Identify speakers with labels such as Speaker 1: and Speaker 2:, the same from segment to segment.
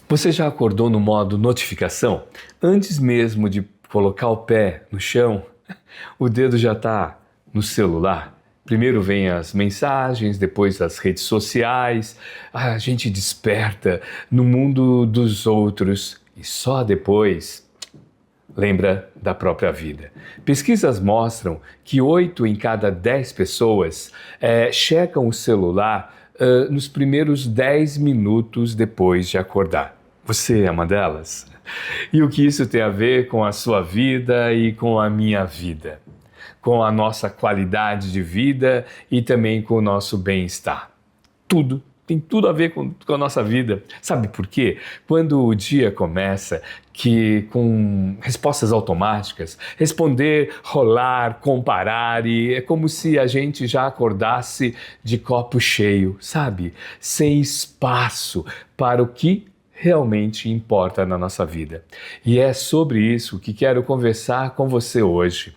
Speaker 1: Você já acordou no modo notificação? Antes mesmo de colocar o pé no chão, o dedo já está no celular. Primeiro vem as mensagens, depois as redes sociais. A gente desperta no mundo dos outros e só depois lembra da própria vida. Pesquisas mostram que 8 em cada 10 pessoas checam o celular nos primeiros 10 minutos depois de acordar. Você é uma delas? E o que isso tem a ver com a sua vida e com a minha vida? Com a nossa qualidade de vida e também com o nosso bem-estar. Tudo. Tem tudo a ver com a nossa vida. Sabe por quê? Quando o dia começa, que com respostas automáticas, responder, rolar, comparar, e é como se a gente já acordasse de copo cheio, sabe? Sem espaço para o que realmente importa na nossa vida. E é sobre isso que quero conversar com você hoje.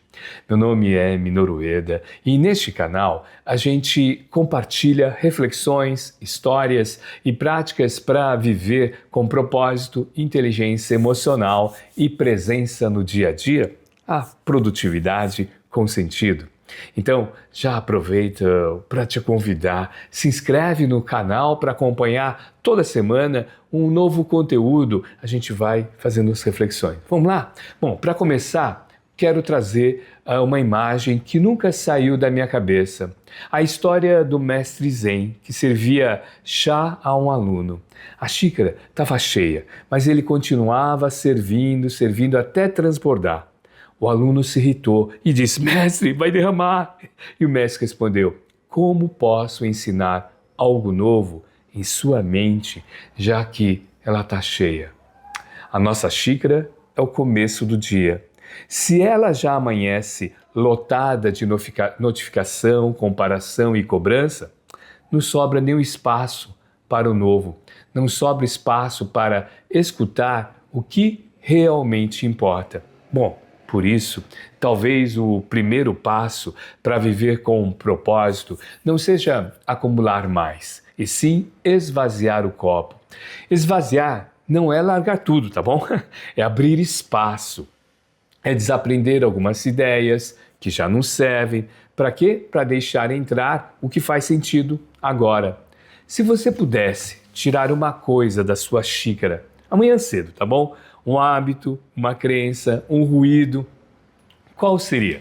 Speaker 1: Meu nome é Minoru Ueda e neste canal a gente compartilha reflexões, histórias e práticas para viver com propósito, inteligência emocional e presença no dia a dia, a produtividade com sentido. Então, já aproveita para te convidar, se inscreve no canal para acompanhar toda semana um novo conteúdo. A gente vai fazendo as reflexões. Vamos lá? Bom, para começar, quero trazer uma imagem que nunca saiu da minha cabeça. A história do mestre Zen, que servia chá a um aluno. A xícara estava cheia, mas ele continuava servindo até transbordar. O aluno se irritou e disse: "Mestre, vai derramar!" E o mestre respondeu: "Como posso ensinar algo novo em sua mente, já que ela está cheia?" A nossa xícara é o começo do dia. Se ela já amanhece lotada de notificação, comparação e cobrança, não sobra nenhum espaço para o novo, não sobra espaço para escutar o que realmente importa. Bom, por isso, talvez o primeiro passo para viver com um propósito não seja acumular mais, e sim esvaziar o copo. Esvaziar não é largar tudo, tá bom? É abrir espaço. É desaprender algumas ideias que já não servem. Para quê? Para deixar entrar o que faz sentido agora. Se você pudesse tirar uma coisa da sua xícara, amanhã cedo, tá bom? Um hábito, uma crença, um ruído, qual seria?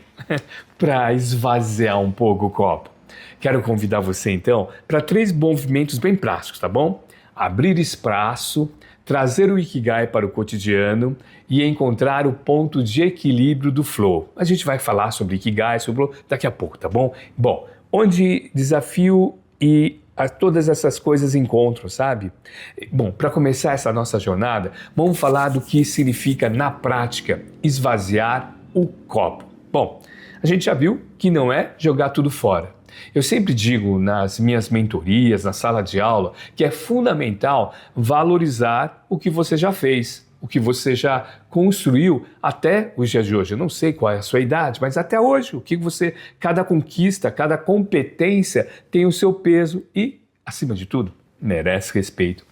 Speaker 1: Para esvaziar um pouco o copo. Quero convidar você então para 3 movimentos bem práticos, tá bom? Abrir espaço, trazer o Ikigai para o cotidiano e encontrar o ponto de equilíbrio do flow. A gente vai falar sobre Ikigai, sobre flow daqui a pouco, tá bom? Bom, onde desafio e todas essas coisas encontram, sabe? Bom, para começar essa nossa jornada, vamos falar do que significa na prática esvaziar o copo. Bom, a gente já viu que não é jogar tudo fora. Eu sempre digo nas minhas mentorias, na sala de aula, que é fundamental valorizar o que você já fez, o que você já construiu até os dias de hoje. Eu não sei qual é a sua idade, mas até hoje, cada conquista, cada competência tem o seu peso e, acima de tudo, merece respeito.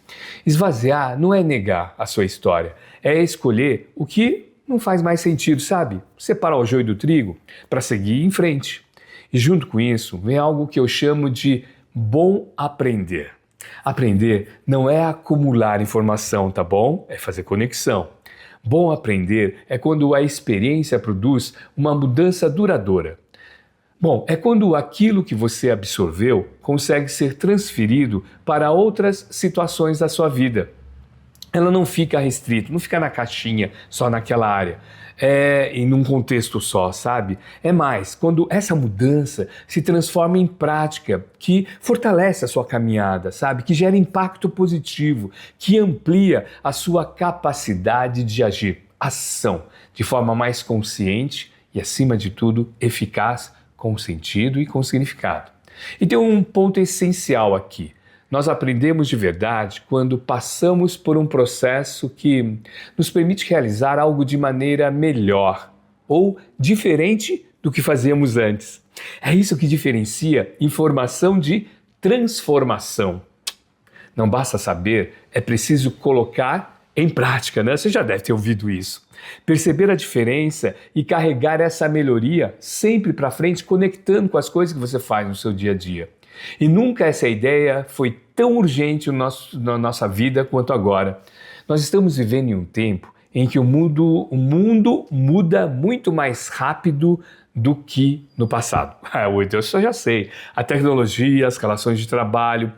Speaker 1: Esvaziar não é negar a sua história, é escolher o que não faz mais sentido, sabe? Separar o joio do trigo para seguir em frente. E junto com isso, vem algo que eu chamo de bom aprender. Aprender não é acumular informação, tá bom? É fazer conexão. Bom aprender é quando a experiência produz uma mudança duradoura. Bom, é quando aquilo que você absorveu consegue ser transferido para outras situações da sua vida. Ela não fica restrita, não fica na caixinha, só naquela área, em um contexto só, sabe? É mais, quando essa mudança se transforma em prática, que fortalece a sua caminhada, sabe? Que gera impacto positivo, que amplia a sua capacidade de agir, ação, de forma mais consciente e, acima de tudo, eficaz, com sentido e com significado. E tem um ponto essencial aqui. Nós aprendemos de verdade quando passamos por um processo que nos permite realizar algo de maneira melhor ou diferente do que fazíamos antes. É isso que diferencia informação de transformação. Não basta saber, é preciso colocar em prática, né? Você já deve ter ouvido isso. Perceber a diferença e carregar essa melhoria sempre para frente, conectando com as coisas que você faz no seu dia a dia. E nunca essa ideia foi tão urgente na nossa vida quanto agora. Nós estamos vivendo em um tempo em que o mundo muda muito mais rápido do que no passado. Hoje eu já sei. A tecnologia, as relações de trabalho,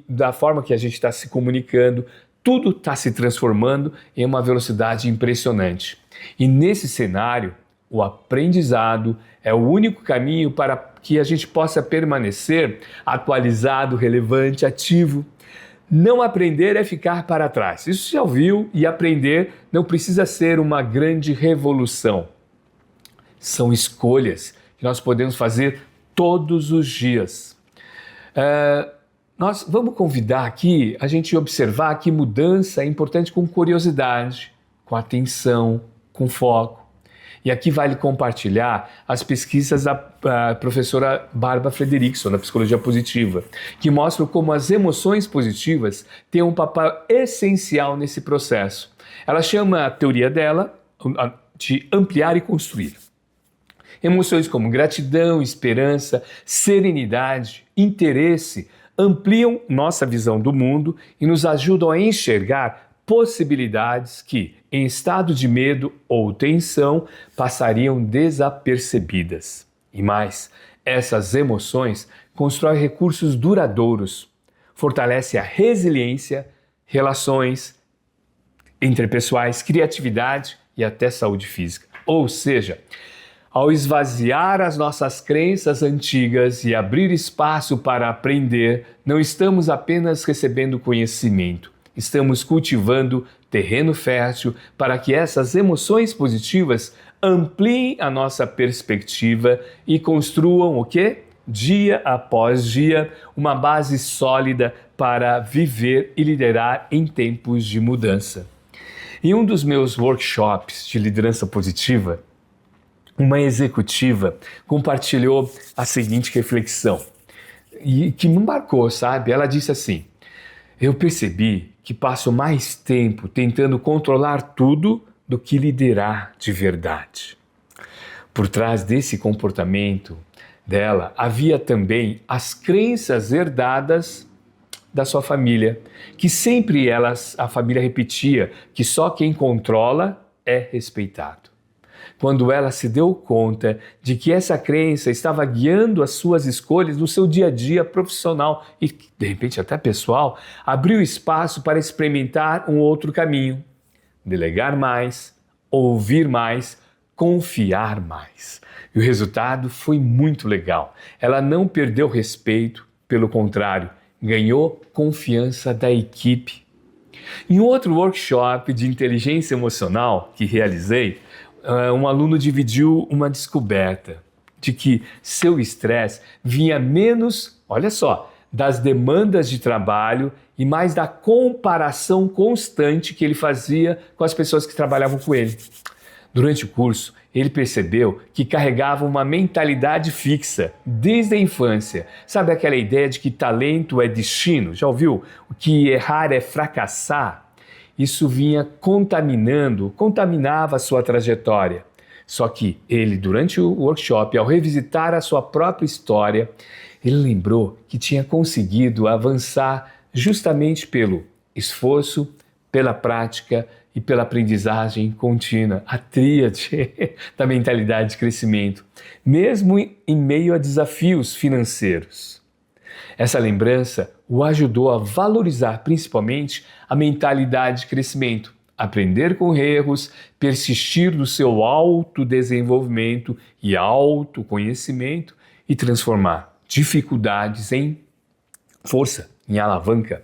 Speaker 1: da forma que a gente está se comunicando, tudo está se transformando em uma velocidade impressionante. E nesse cenário, o aprendizado é o único caminho para que a gente possa permanecer atualizado, relevante, ativo. Não aprender é ficar para trás. Isso você já ouviu, e aprender não precisa ser uma grande revolução. São escolhas que nós podemos fazer todos os dias. Nós vamos convidar aqui a gente observar que mudança é importante com curiosidade, com atenção, com foco. E aqui vale compartilhar as pesquisas da professora Barbara Fredrickson, da Psicologia Positiva, que mostram como as emoções positivas têm um papel essencial nesse processo. Ela chama a teoria dela de ampliar e construir. Emoções como gratidão, esperança, serenidade, interesse ampliam nossa visão do mundo e nos ajudam a enxergar possibilidades que, em estado de medo ou tensão, passariam desapercebidas. E mais, essas emoções constroem recursos duradouros, fortalecem a resiliência, relações interpessoais, criatividade e até saúde física. Ou seja, ao esvaziar as nossas crenças antigas e abrir espaço para aprender, não estamos apenas recebendo conhecimento, estamos cultivando terreno fértil para que essas emoções positivas ampliem a nossa perspectiva e construam o quê? Dia após dia, uma base sólida para viver e liderar em tempos de mudança. Em um dos meus workshops de liderança positiva, uma executiva compartilhou a seguinte reflexão, e que me marcou, sabe? Ela disse assim: eu percebi que passo mais tempo tentando controlar tudo do que liderar de verdade. Por trás desse comportamento dela, havia também as crenças herdadas da sua família, que sempre a família repetia que só quem controla é respeitado. Quando ela se deu conta de que essa crença estava guiando as suas escolhas no seu dia a dia profissional e, de repente, até pessoal, abriu espaço para experimentar um outro caminho. Delegar mais, ouvir mais, confiar mais. E o resultado foi muito legal. Ela não perdeu respeito, pelo contrário, ganhou confiança da equipe. Em outro workshop de inteligência emocional que realizei, um aluno dividiu uma descoberta de que seu estresse vinha menos, olha só, das demandas de trabalho e mais da comparação constante que ele fazia com as pessoas que trabalhavam com ele. Durante o curso, ele percebeu que carregava uma mentalidade fixa desde a infância. Sabe aquela ideia de que talento é destino? Já ouviu? O que errar é fracassar? Isso vinha contaminava a sua trajetória. Só que ele, durante o workshop, ao revisitar a sua própria história, ele lembrou que tinha conseguido avançar justamente pelo esforço, pela prática e pela aprendizagem contínua, a tríade da mentalidade de crescimento, mesmo em meio a desafios financeiros. Essa lembrança o ajudou a valorizar principalmente a mentalidade de crescimento, aprender com erros, persistir no seu autodesenvolvimento e autoconhecimento e transformar dificuldades em força, em alavanca.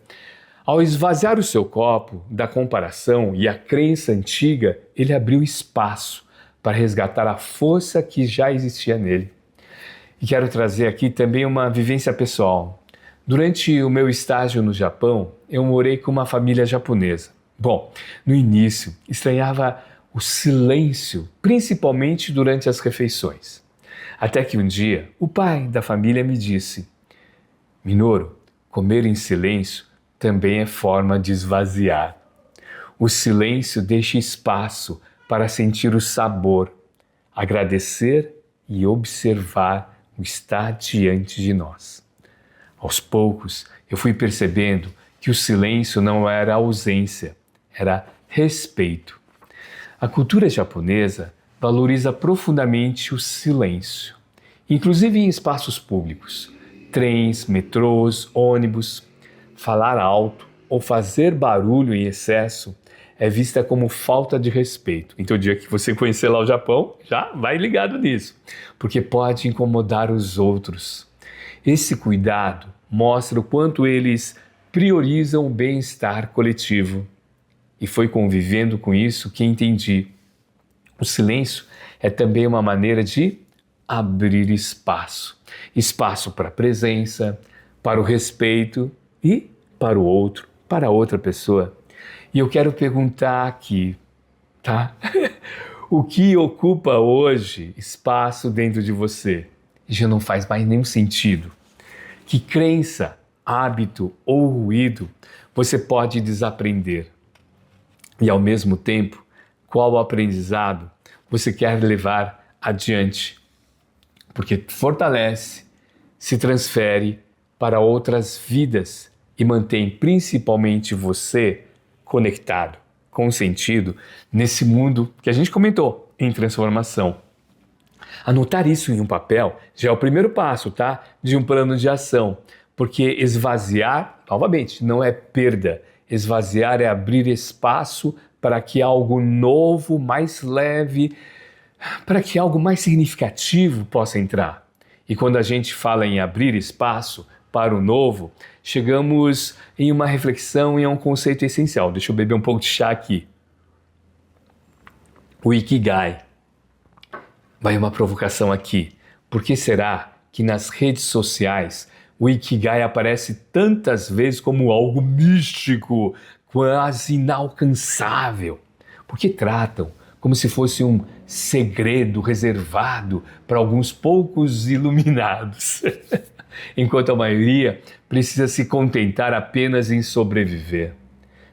Speaker 1: Ao esvaziar o seu copo da comparação e a crença antiga, ele abriu espaço para resgatar a força que já existia nele. E quero trazer aqui também uma vivência pessoal. Durante o meu estágio no Japão, eu morei com uma família japonesa. Bom, no início, estranhava o silêncio, principalmente durante as refeições. Até que um dia, o pai da família me disse: Minoru, Comer em silêncio também é forma de esvaziar. O silêncio deixa espaço para sentir o sabor, agradecer e observar o estar diante de nós. Aos poucos, eu fui percebendo que o silêncio não era ausência, era respeito. A cultura japonesa valoriza profundamente o silêncio, inclusive em espaços públicos, trens, metrôs, ônibus. Falar alto ou fazer barulho em excesso é vista como falta de respeito. Então, o dia que você conhecer lá o Japão, já vai ligado nisso, porque pode incomodar os outros. Esse cuidado mostra o quanto eles priorizam o bem-estar coletivo. E foi convivendo com isso que entendi. O silêncio é também uma maneira de abrir espaço. Espaço para a presença, para o respeito e para o outro, para outra pessoa. E eu quero perguntar aqui, tá? O que ocupa hoje espaço dentro de você? Já não faz mais nenhum sentido. Que crença, hábito ou ruído você pode desaprender? E ao mesmo tempo, qual aprendizado você quer levar adiante? Porque fortalece, se transfere para outras vidas e mantém principalmente você conectado, com sentido, nesse mundo que a gente comentou em transformação. Anotar isso em um papel já é o primeiro passo, tá? De um plano de ação, porque esvaziar, novamente, não é perda. Esvaziar é abrir espaço para que algo novo, mais leve, para que algo mais significativo possa entrar. E quando a gente fala em abrir espaço para o novo, chegamos em uma reflexão e a um conceito essencial. Deixa eu beber um pouco de chá aqui. O Ikigai. Vai uma provocação aqui. Por que será que nas redes sociais o Ikigai aparece tantas vezes como algo místico, quase inalcançável? Porque tratam como se fosse um segredo reservado para alguns poucos iluminados, enquanto a maioria precisa se contentar apenas em sobreviver.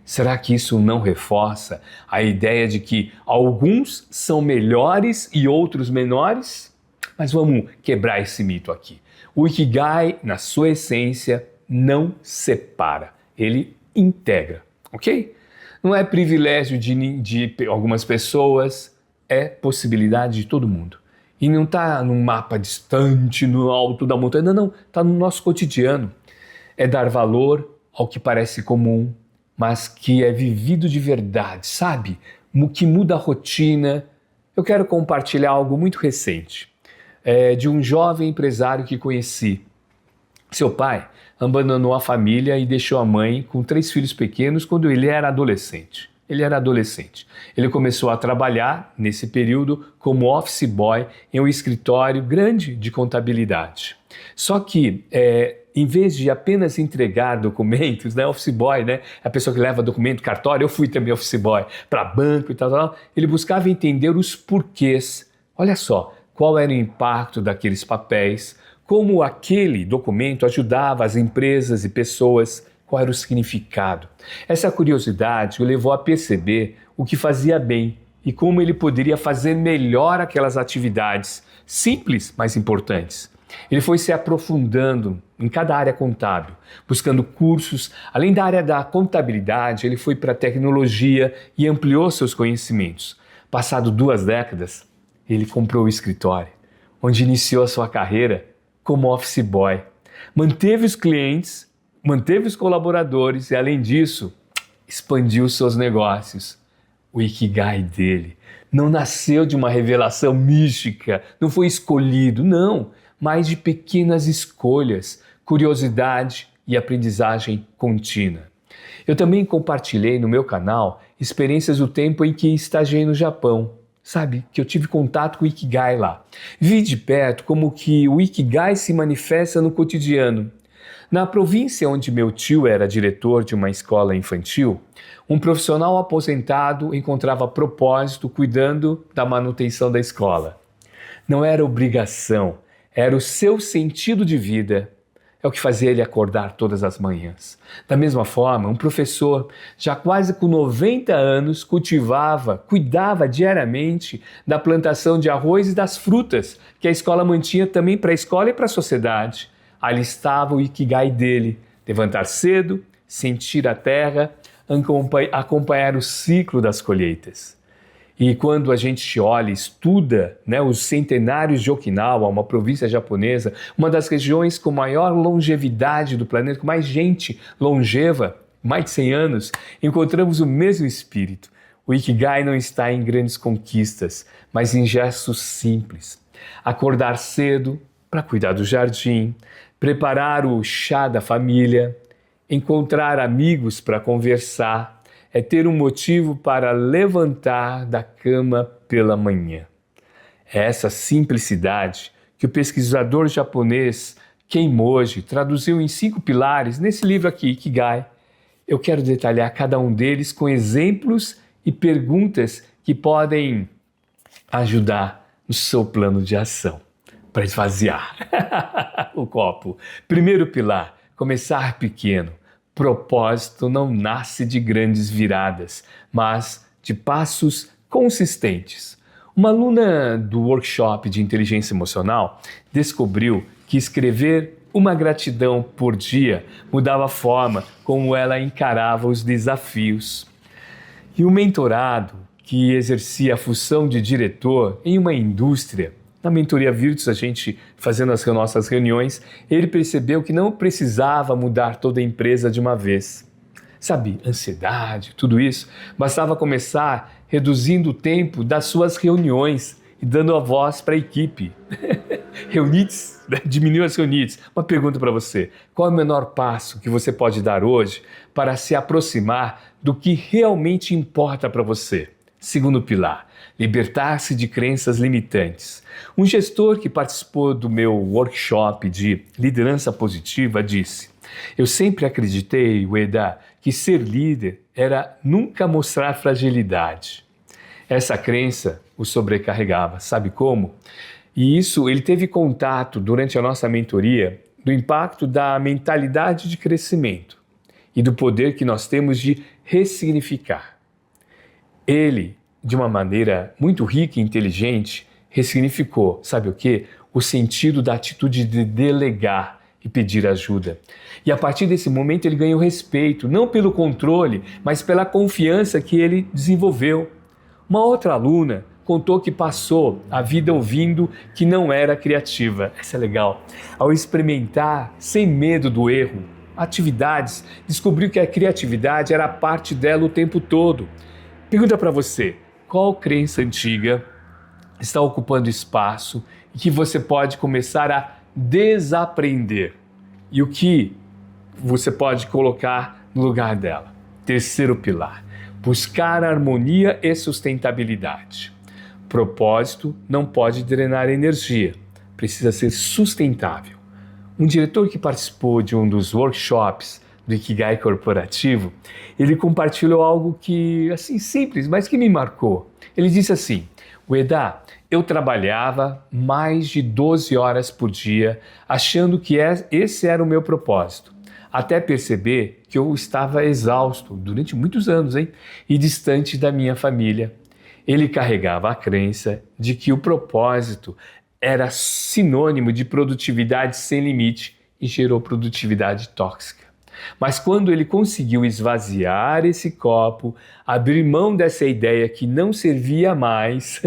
Speaker 1: Será que isso não reforça a ideia de que alguns são melhores e outros menores? Mas vamos quebrar esse mito aqui. O Ikigai, na sua essência, não separa, ele integra, ok? Não é privilégio de algumas pessoas, é possibilidade de todo mundo. E não está num mapa distante, no alto da montanha, não, está no nosso cotidiano. É dar valor ao que parece comum, mas que é vivido de verdade, sabe? Que muda a rotina. Eu quero compartilhar algo muito recente, de um jovem empresário que conheci. Seu pai abandonou a família e deixou a mãe com 3 filhos pequenos quando ele era adolescente. Ele começou a trabalhar, nesse período, como office boy em um escritório grande de contabilidade. Só que, em vez de apenas entregar documentos, né, office boy, né, a pessoa que leva documento, cartório, eu fui também office boy, para banco e tal, ele buscava entender os porquês. Olha só, qual era o impacto daqueles papéis, como aquele documento ajudava as empresas e pessoas, qual era o significado. Essa curiosidade o levou a perceber o que fazia bem e como ele poderia fazer melhor aquelas atividades simples, mas importantes. Ele foi se aprofundando em cada área contábil, buscando cursos. Além da área da contabilidade, ele foi para a tecnologia e ampliou seus conhecimentos. Passado 2 décadas, ele comprou o escritório, onde iniciou a sua carreira como office boy. Manteve os clientes, manteve os colaboradores e, além disso, expandiu seus negócios. O Ikigai dele não nasceu de uma revelação mística, não foi escolhido, não, mas de pequenas escolhas, curiosidade e aprendizagem contínua. Eu também compartilhei no meu canal experiências do tempo em que estagiei no Japão. Sabe, que eu tive contato com o Ikigai lá. Vi de perto como que o Ikigai se manifesta no cotidiano. Na província onde meu tio era diretor de uma escola infantil, um profissional aposentado encontrava propósito cuidando da manutenção da escola. Não era obrigação, era o seu sentido de vida. é o que fazia ele acordar todas as manhãs. Da mesma forma, um professor, já quase com 90 anos, cuidava diariamente da plantação de arroz e das frutas que a escola mantinha também para a escola e para a sociedade. Ali estava o Ikigai dele: levantar cedo, sentir a terra, acompanhar o ciclo das colheitas. E quando a gente olha e estuda, os centenários de Okinawa, uma província japonesa, uma das regiões com maior longevidade do planeta, com mais gente longeva, mais de 100 anos, encontramos o mesmo espírito. O Ikigai não está em grandes conquistas, mas em gestos simples. Acordar cedo para cuidar do jardim, preparar o chá da família, encontrar amigos para conversar, é ter um motivo para levantar da cama pela manhã. É essa simplicidade que o pesquisador japonês Keimoji traduziu em 5 pilares nesse livro aqui, Ikigai. Eu quero detalhar cada um deles com exemplos e perguntas que podem ajudar no seu plano de ação para esvaziar o copo. Primeiro pilar: começar pequeno. Propósito não nasce de grandes viradas, mas de passos consistentes. Uma aluna do workshop de inteligência emocional descobriu que escrever uma gratidão por dia mudava a forma como ela encarava os desafios. E o mentorado, que exercia a função de diretor em uma indústria, na mentoria Virtus, a gente fazendo as nossas reuniões, ele percebeu que não precisava mudar toda a empresa de uma vez. Sabe, ansiedade, tudo isso, bastava começar reduzindo o tempo das suas reuniões e dando a voz para a equipe. Reunites, diminuiu as reunites. Uma pergunta para você: qual é o menor passo que você pode dar hoje para se aproximar do que realmente importa para você? Segundo pilar: libertar-se de crenças limitantes. Um gestor que participou do meu workshop de liderança positiva disse: eu sempre acreditei, Ueda, que ser líder era nunca mostrar fragilidade. Essa crença o sobrecarregava. Sabe como? E isso ele teve contato durante a nossa mentoria do impacto da mentalidade de crescimento e do poder que nós temos de ressignificar. Ele, de uma maneira muito rica e inteligente, ressignificou, sabe o quê? O sentido da atitude de delegar e pedir ajuda. E a partir desse momento ele ganhou respeito, não pelo controle, mas pela confiança que ele desenvolveu. Uma outra aluna contou que passou a vida ouvindo que não era criativa. Essa é legal. Ao experimentar, sem medo do erro, atividades, descobriu que a criatividade era parte dela o tempo todo. Pergunta para você: qual crença antiga está ocupando espaço e que você pode começar a desaprender? E o que você pode colocar no lugar dela? Terceiro pilar: buscar harmonia e sustentabilidade. Propósito não pode drenar energia, precisa ser sustentável. Um diretor que participou de um dos workshops do Ikigai corporativo, ele compartilhou algo que, assim, simples, mas que me marcou. Ele disse assim: Ueda, eu trabalhava mais de 12 horas por dia, achando que esse era o meu propósito, até perceber que eu estava exausto durante muitos anos, e distante da minha família. Ele carregava a crença de que o propósito era sinônimo de produtividade sem limite e gerou produtividade tóxica. Mas quando ele conseguiu esvaziar esse copo, abrir mão dessa ideia que não servia mais,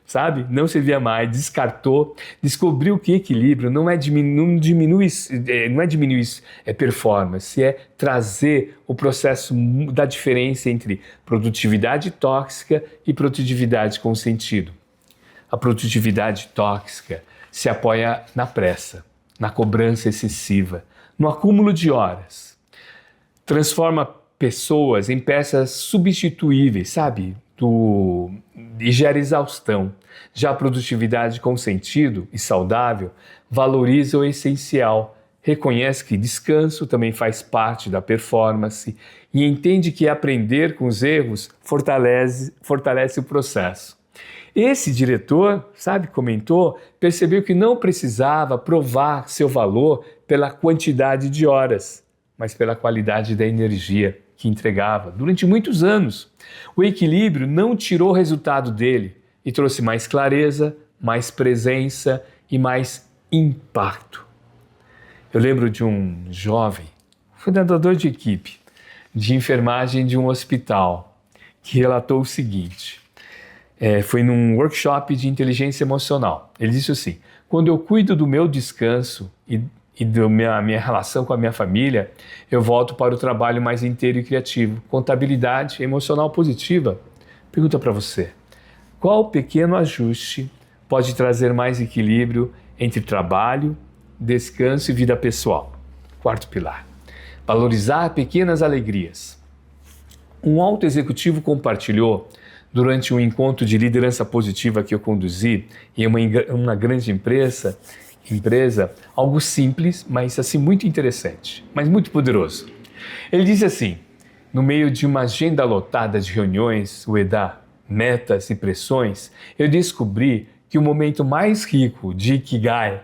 Speaker 1: sabe? Não servia mais, descartou, descobriu que equilíbrio não é diminuir performance, é trazer o processo da diferença entre produtividade tóxica e produtividade com sentido. A produtividade tóxica se apoia na pressa, na cobrança excessiva, no acúmulo de horas. Transforma pessoas em peças substituíveis, sabe? E gera exaustão. Já a produtividade com sentido e saudável valoriza o essencial, reconhece que descanso também faz parte da performance e entende que aprender com os erros fortalece o processo. Esse diretor, comentou, percebeu que não precisava provar seu valor pela quantidade de horas, mas pela qualidade da energia que entregava durante muitos anos. O equilíbrio não tirou o resultado dele e trouxe mais clareza, mais presença e mais impacto. Eu lembro de um jovem, fundador de equipe de enfermagem de um hospital, que relatou o seguinte: foi num workshop de inteligência emocional. Ele disse assim: quando eu cuido do meu descanso e da minha relação com a minha família, eu volto para o trabalho mais inteiro e criativo. Contabilidade emocional positiva. Pergunta para você: qual pequeno ajuste pode trazer mais equilíbrio entre trabalho, descanso e vida pessoal? Quarto pilar: valorizar pequenas alegrias. Um alto executivo compartilhou durante um encontro de liderança positiva que eu conduzi em uma grande empresa, algo simples, mas assim muito interessante, mas muito poderoso. Ele disse assim: no meio de uma agenda lotada de reuniões, metas e pressões, eu descobri que o momento mais rico de Ikigai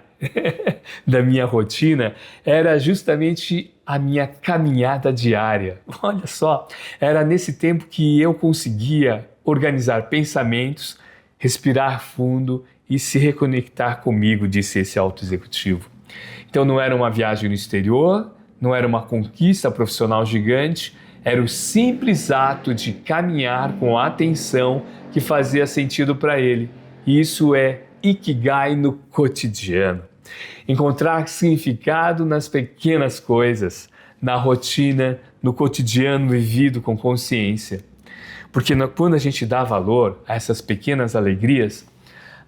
Speaker 1: da minha rotina era justamente a minha caminhada diária. Olha só, era nesse tempo que eu conseguia organizar pensamentos, respirar fundo e se reconectar comigo, disse esse alto executivo. Então não era uma viagem no exterior, não era uma conquista profissional gigante, era o simples ato de caminhar com atenção que fazia sentido para ele. Isso é Ikigai no cotidiano. Encontrar significado nas pequenas coisas, na rotina, no cotidiano vivido com consciência. Porque quando a gente dá valor a essas pequenas alegrias,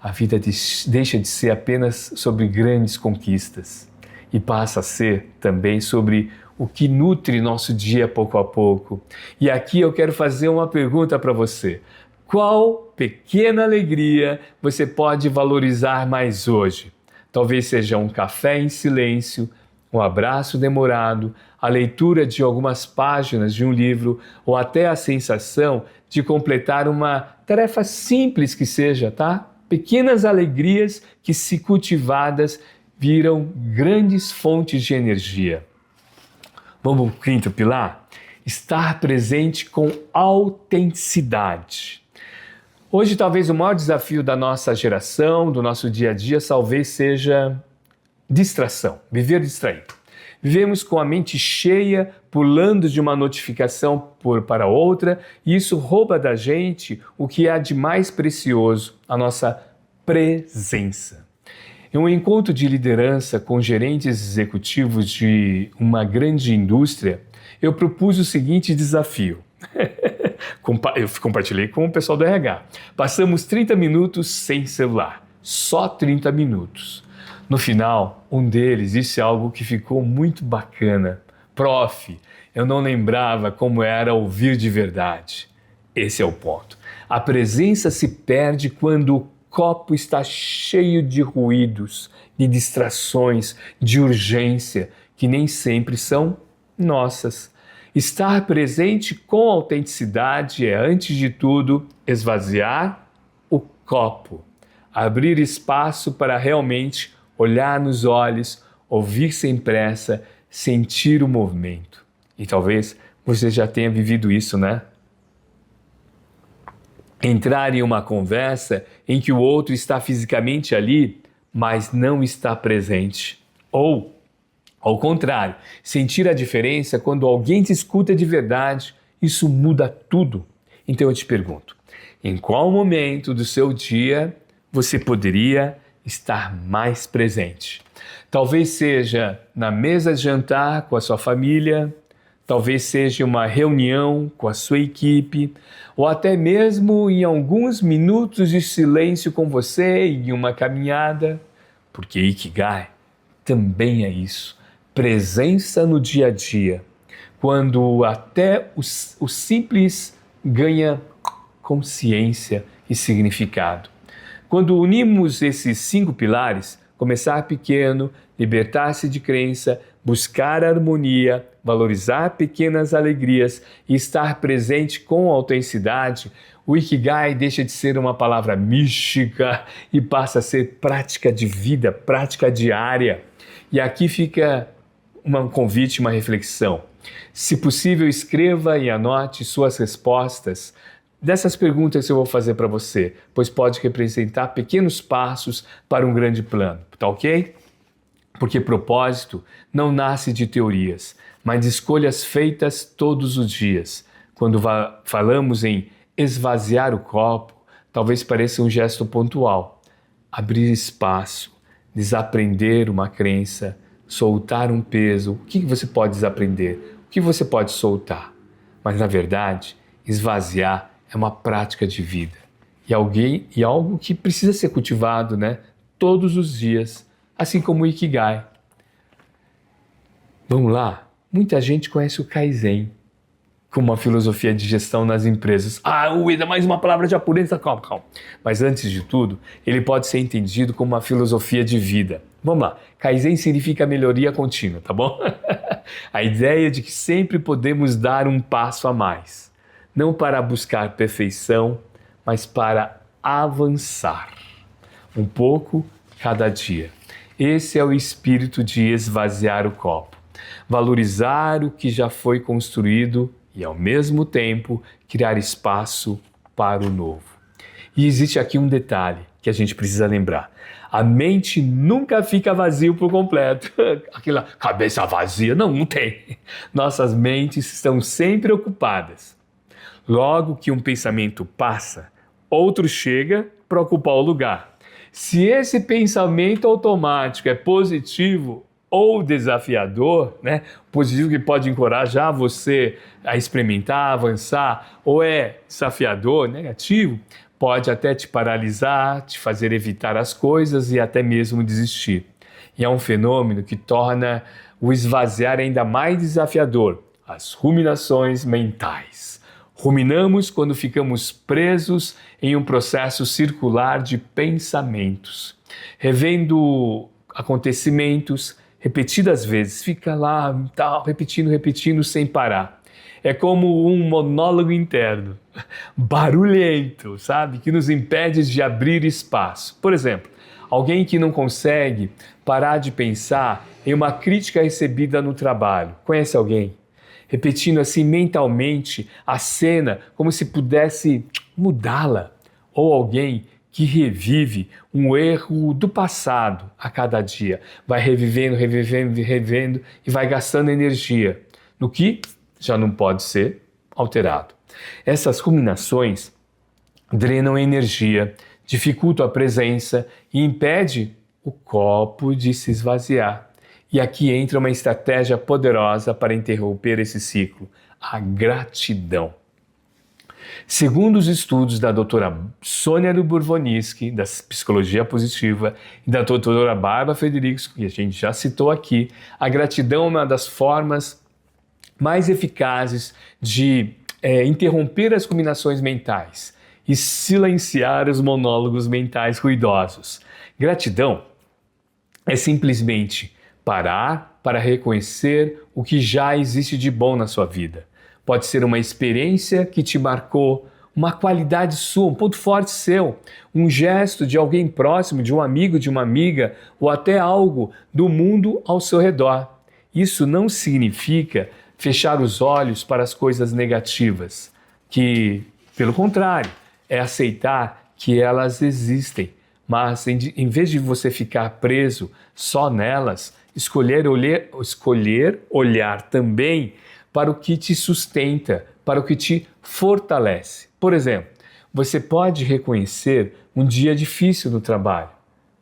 Speaker 1: a vida deixa de ser apenas sobre grandes conquistas e passa a ser também sobre o que nutre nosso dia pouco a pouco. E aqui eu quero fazer uma pergunta para você. Qual pequena alegria você pode valorizar mais hoje? Talvez seja um café em silêncio, um abraço demorado, a leitura de algumas páginas de um livro ou até a sensação de completar uma tarefa simples que seja, tá? Pequenas alegrias que, se cultivadas, viram grandes fontes de energia. Vamos para o quinto pilar? Estar presente com autenticidade. Hoje, talvez o maior desafio da nossa geração, do nosso dia a dia, talvez seja distração, viver distraído. Vivemos com a mente cheia, pulando de uma notificação para outra, e isso rouba da gente o que há de mais precioso, a nossa presença. Em um encontro de liderança com gerentes executivos de uma grande indústria, eu propus o seguinte desafio. Eu compartilhei com o pessoal do RH. Passamos 30 minutos sem celular, só 30 minutos. No final, um deles disse algo que ficou muito bacana. Prof, eu não lembrava como era ouvir de verdade. Esse é o ponto. A presença se perde quando o copo está cheio de ruídos, de distrações, de urgência, que nem sempre são nossas. Estar presente com autenticidade é, antes de tudo, esvaziar o copo, abrir espaço para realmente olhar nos olhos, ouvir sem pressa, sentir o movimento. E talvez você já tenha vivido isso, né? Entrar em uma conversa em que o outro está fisicamente ali, mas não está presente. Ou, ao contrário, sentir a diferença quando alguém te escuta de verdade, isso muda tudo. Então eu te pergunto, em qual momento do seu dia você poderia estar mais presente? Talvez seja na mesa de jantar com a sua família, talvez seja uma reunião com a sua equipe, ou até mesmo em alguns minutos de silêncio com você em uma caminhada, porque Ikigai também é isso, presença no dia a dia, quando até o simples ganha consciência e significado. Quando unimos esses 5 pilares, começar pequeno, libertar-se de crença, buscar harmonia, valorizar pequenas alegrias e estar presente com autenticidade, o Ikigai deixa de ser uma palavra mística e passa a ser prática de vida, prática diária. E aqui fica um convite, uma reflexão. Se possível, escreva e anote suas respostas dessas perguntas que eu vou fazer para você, pois pode representar pequenos passos para um grande plano, tá ok? Porque propósito não nasce de teorias, mas de escolhas feitas todos os dias. Quando falamos em esvaziar o copo, talvez pareça um gesto pontual. Abrir espaço, desaprender uma crença, soltar um peso. O que você pode desaprender? O que você pode soltar? Mas, na verdade, esvaziar é uma prática de vida. E algo que precisa ser cultivado, né? Todos os dias, assim como o Ikigai. Vamos lá? Muita gente conhece o Kaizen como uma filosofia de gestão nas empresas. Ueda, mais uma palavra japonesa, calma. Mas antes de tudo, ele pode ser entendido como uma filosofia de vida. Vamos lá, Kaizen significa melhoria contínua, tá bom? A ideia de que sempre podemos dar um passo a mais. Não para buscar perfeição, mas para avançar. Um pouco cada dia. Esse é o espírito de esvaziar o copo. Valorizar o que já foi construído e, ao mesmo tempo, criar espaço para o novo. E existe aqui um detalhe que a gente precisa lembrar. A mente nunca fica vazia por completo. Aquela cabeça vazia, não tem. Nossas mentes estão sempre ocupadas. Logo que um pensamento passa, outro chega para ocupar o lugar. Se esse pensamento automático é positivo ou desafiador, né? Positivo que pode encorajar você a experimentar, avançar, ou é desafiador, negativo, pode até te paralisar, te fazer evitar as coisas e até mesmo desistir. E é um fenômeno que torna o esvaziar ainda mais desafiador, as ruminações mentais. Ruminamos quando ficamos presos em um processo circular de pensamentos, revendo acontecimentos repetidas vezes, fica lá, tal, repetindo sem parar. É como um monólogo interno, barulhento, sabe? Que nos impede de abrir espaço. Por exemplo, alguém que não consegue parar de pensar em uma crítica recebida no trabalho. Conhece alguém? Repetindo assim mentalmente a cena como se pudesse mudá-la. Ou alguém que revive um erro do passado a cada dia. Vai revivendo e vai gastando energia no que já não pode ser alterado. Essas ruminações drenam energia, dificultam a presença e impedem o copo de se esvaziar. E aqui entra uma estratégia poderosa para interromper esse ciclo, a gratidão. Segundo os estudos da doutora Sônia Lubovriniski, da Psicologia Positiva, e da doutora Bárbara Frederickson, que a gente já citou aqui, a gratidão é uma das formas mais eficazes de interromper as combinações mentais e silenciar os monólogos mentais ruidosos. Gratidão é simplesmente parar para reconhecer o que já existe de bom na sua vida. Pode ser uma experiência que te marcou, uma qualidade sua, um ponto forte seu, um gesto de alguém próximo, de um amigo, de uma amiga, ou até algo do mundo ao seu redor. Isso não significa fechar os olhos para as coisas negativas, que, pelo contrário, é aceitar que elas existem. Mas, em vez de você ficar preso só nelas, escolher olhar também para o que te sustenta, para o que te fortalece. Por exemplo, você pode reconhecer um dia difícil no trabalho,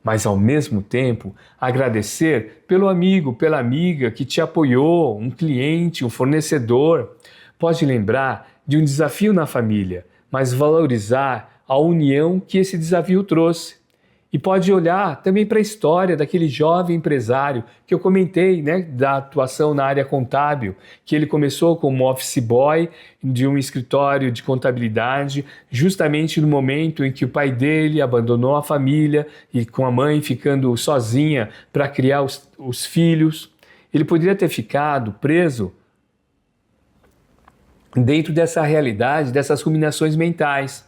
Speaker 1: mas ao mesmo tempo agradecer pelo amigo, pela amiga que te apoiou, um cliente, um fornecedor. Pode lembrar de um desafio na família, mas valorizar a união que esse desafio trouxe. E pode olhar também para a história daquele jovem empresário que eu comentei, né, da atuação na área contábil, que ele começou como office boy de um escritório de contabilidade, justamente no momento em que o pai dele abandonou a família e com a mãe ficando sozinha para criar os filhos. Ele poderia ter ficado preso dentro dessa realidade, dessas ruminações mentais,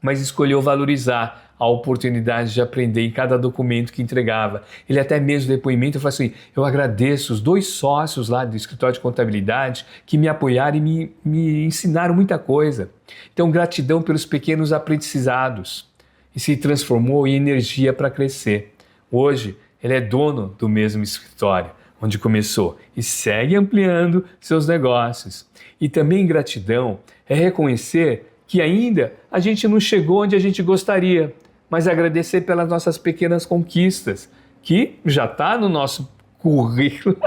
Speaker 1: mas escolheu valorizar a oportunidade de aprender em cada documento que entregava. Ele até mesmo depoimento, eu falo assim, eu agradeço os 2 sócios lá do escritório de contabilidade que me apoiaram e me ensinaram muita coisa. Então, gratidão pelos pequenos aprendizados e se transformou em energia para crescer. Hoje, ele é dono do mesmo escritório onde começou e segue ampliando seus negócios. E também gratidão é reconhecer que ainda a gente não chegou onde a gente gostaria, mas agradecer pelas nossas pequenas conquistas, que já está no nosso currículo,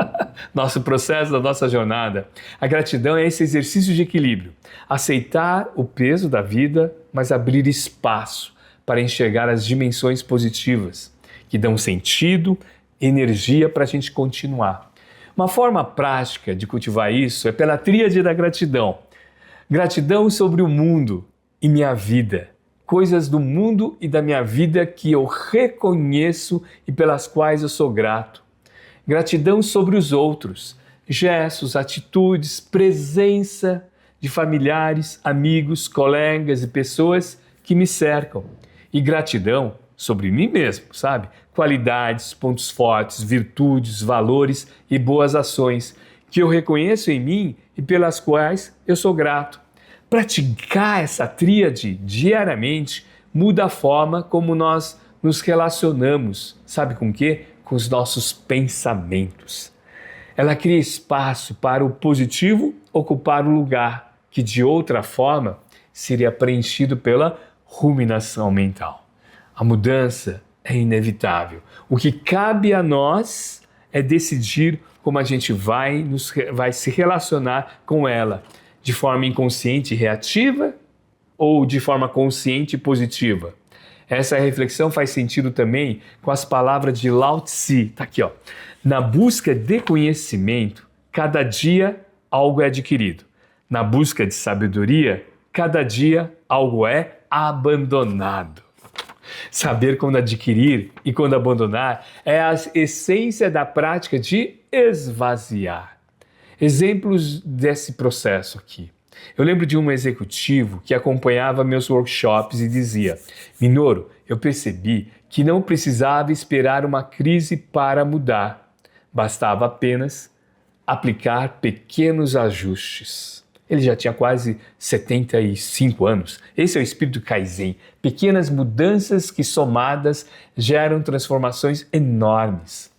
Speaker 1: nosso processo, da nossa jornada. A gratidão é esse exercício de equilíbrio, aceitar o peso da vida, mas abrir espaço para enxergar as dimensões positivas, que dão sentido, energia para a gente continuar. Uma forma prática de cultivar isso é pela tríade da gratidão. Gratidão sobre o mundo e minha vida. Coisas do mundo e da minha vida que eu reconheço e pelas quais eu sou grato. Gratidão sobre os outros. Gestos, atitudes, presença de familiares, amigos, colegas e pessoas que me cercam. E gratidão sobre mim mesmo, sabe? Qualidades, pontos fortes, virtudes, valores e boas ações que eu reconheço em mim e pelas quais eu sou grato. Praticar essa tríade diariamente muda a forma como nós nos relacionamos. Sabe com o quê? Com os nossos pensamentos. Ela cria espaço para o positivo ocupar o lugar que de outra forma seria preenchido pela ruminação mental. A mudança é inevitável. O que cabe a nós é decidir como a gente vai se relacionar com ela, de forma inconsciente e reativa ou de forma consciente e positiva. Essa reflexão faz sentido também com as palavras de Lao Tse. Tá aqui, ó. Na busca de conhecimento, cada dia algo é adquirido. Na busca de sabedoria, cada dia algo é abandonado. Saber quando adquirir e quando abandonar é a essência da prática de esvaziar. Exemplos desse processo aqui. Eu lembro de um executivo que acompanhava meus workshops e dizia: Minoru, eu percebi que não precisava esperar uma crise para mudar. Bastava apenas aplicar pequenos ajustes. Ele já tinha quase 75 anos. Esse é o espírito Kaizen. Pequenas mudanças que somadas geram transformações enormes.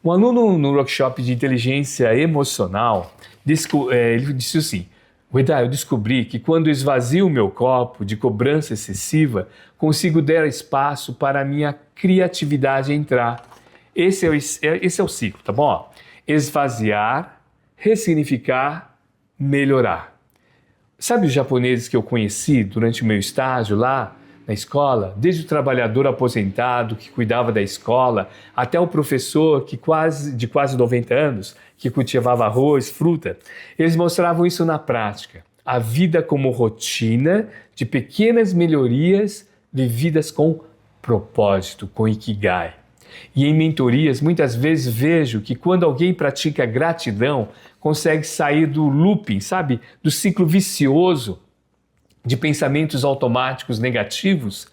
Speaker 1: Um aluno no workshop de inteligência emocional, ele disse assim: Ueda, eu descobri que quando esvazio o meu copo de cobrança excessiva, consigo dar espaço para a minha criatividade entrar. Esse é o ciclo, tá bom? Esvaziar, ressignificar, melhorar. Sabe os japoneses que eu conheci durante o meu estágio lá na escola? Desde o trabalhador aposentado que cuidava da escola, até o professor de quase 90 anos, que cultivava arroz, fruta. Eles mostravam isso na prática. A vida como rotina de pequenas melhorias vividas com propósito, com Ikigai. E em mentorias, muitas vezes vejo que quando alguém pratica gratidão, consegue sair do looping, sabe? Do ciclo vicioso de pensamentos automáticos negativos.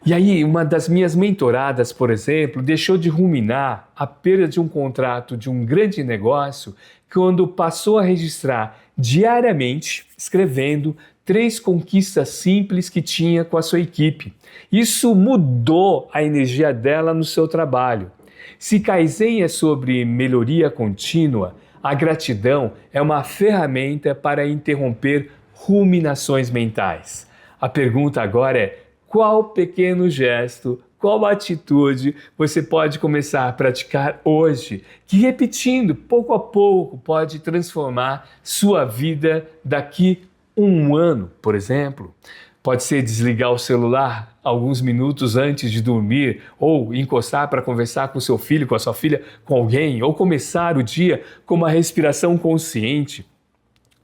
Speaker 1: E aí, uma das minhas mentoradas, por exemplo, deixou de ruminar a perda de um contrato de um grande negócio quando passou a registrar diariamente, escrevendo 3 conquistas simples que tinha com a sua equipe. Isso mudou a energia dela no seu trabalho. Se Kaizen é sobre melhoria contínua, a gratidão é uma ferramenta para interromper ruminações mentais. A pergunta agora é: qual pequeno gesto, qual atitude você pode começar a praticar hoje, que repetindo pouco a pouco pode transformar sua vida daqui um ano, por exemplo? Pode ser desligar o celular alguns minutos antes de dormir, ou encostar para conversar com seu filho, com a sua filha, com alguém, ou começar o dia com uma respiração consciente.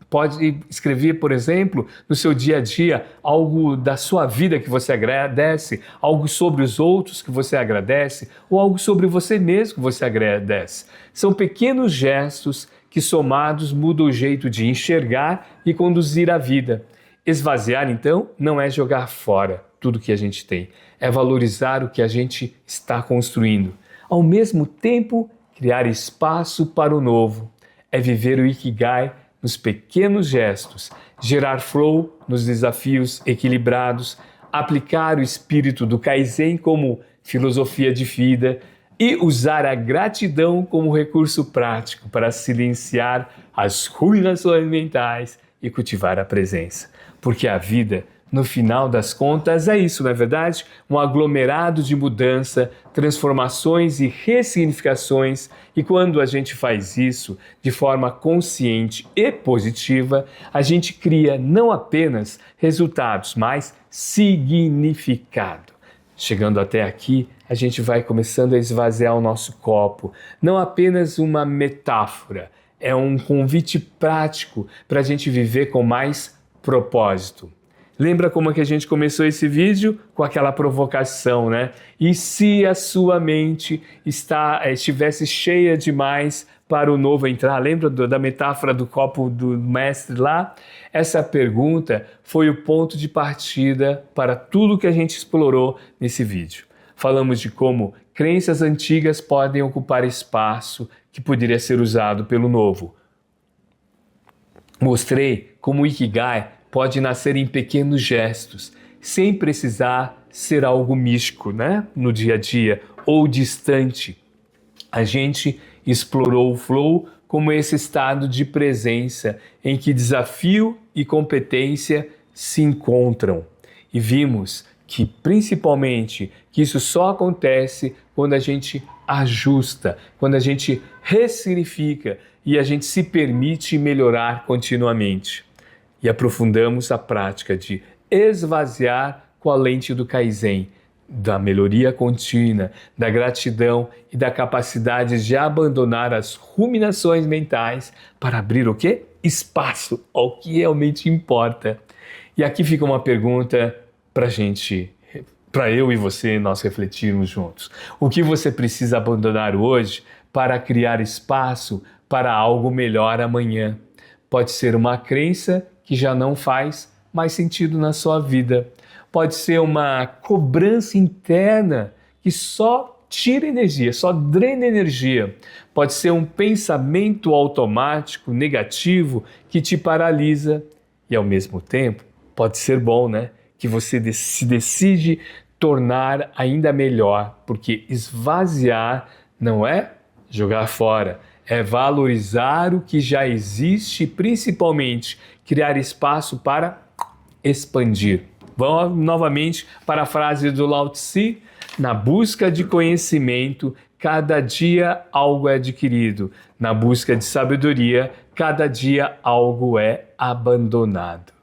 Speaker 1: Pode escrever, por exemplo, no seu dia a dia, algo da sua vida que você agradece, algo sobre os outros que você agradece, ou algo sobre você mesmo que você agradece. São pequenos gestos que somados mudam o jeito de enxergar e conduzir a vida. Esvaziar, então, não é jogar fora tudo que a gente tem, é valorizar o que a gente está construindo. Ao mesmo tempo, criar espaço para o novo. É viver o Ikigai nos pequenos gestos, gerar flow nos desafios equilibrados, aplicar o espírito do Kaizen como filosofia de vida e usar a gratidão como recurso prático para silenciar as ruminações mentais e cultivar a presença. Porque a vida, no final das contas, é isso, não é verdade? Um aglomerado de mudança, transformações e ressignificações. E quando a gente faz isso de forma consciente e positiva, a gente cria não apenas resultados, mas significado. Chegando até aqui, a gente vai começando a esvaziar o nosso copo. Não apenas uma metáfora, é um convite prático para a gente viver com mais propósito. Lembra como é que a gente começou esse vídeo? Com aquela provocação, né? E se a sua mente estivesse cheia demais para o novo entrar? Lembra da metáfora do copo do mestre lá? Essa pergunta foi o ponto de partida para tudo que a gente explorou nesse vídeo. Falamos de como crenças antigas podem ocupar espaço que poderia ser usado pelo novo. Mostrei como o Ikigai pode nascer em pequenos gestos, sem precisar ser algo místico, né? No dia a dia ou distante. A gente explorou o flow como esse estado de presença em que desafio e competência se encontram. E vimos que, principalmente, que isso só acontece quando a gente ajusta, quando a gente ressignifica e a gente se permite melhorar continuamente. E aprofundamos a prática de esvaziar com a lente do Kaizen, da melhoria contínua, da gratidão e da capacidade de abandonar as ruminações mentais para abrir o quê? Espaço ao que realmente importa. E aqui fica uma pergunta para eu e você, nós refletirmos juntos. O que você precisa abandonar hoje para criar espaço para algo melhor amanhã? Pode ser uma crença que já não faz mais sentido na sua vida. Pode ser uma cobrança interna que só tira energia, só drena energia. Pode ser um pensamento automático, negativo, que te paralisa. E ao mesmo tempo, pode ser bom, né? Que você se decide tornar ainda melhor, porque esvaziar não é jogar fora, é valorizar o que já existe e principalmente criar espaço para expandir. Vamos novamente para a frase do Lao Tse: na busca de conhecimento, cada dia algo é adquirido. Na busca de sabedoria, cada dia algo é abandonado.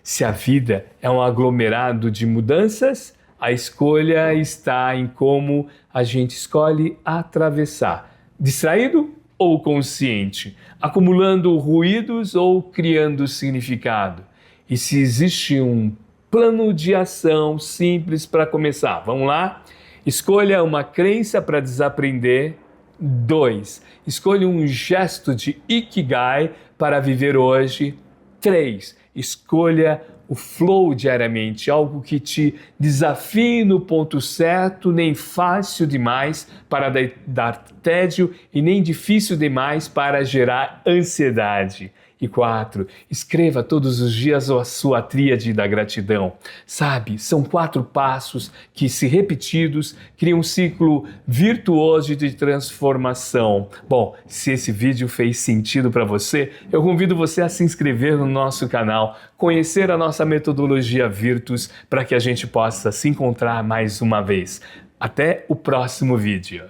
Speaker 1: Se a vida é um aglomerado de mudanças, a escolha está em como a gente escolhe atravessar. Distraído ou consciente? Acumulando ruídos ou criando significado? E se existe um plano de ação simples para começar? Vamos lá? Escolha uma crença para desaprender. 2. Escolha um gesto de Ikigai para viver hoje. 3. Escolha o flow diariamente, algo que te desafie no ponto certo, nem fácil demais para dar tédio e nem difícil demais para gerar ansiedade. E 4, escreva todos os dias a sua tríade da gratidão. Sabe, são 4 passos que, se repetidos, criam um ciclo virtuoso de transformação. Bom, se esse vídeo fez sentido para você, eu convido você a se inscrever no nosso canal, conhecer a nossa metodologia Virtus, para que a gente possa se encontrar mais uma vez. Até o próximo vídeo.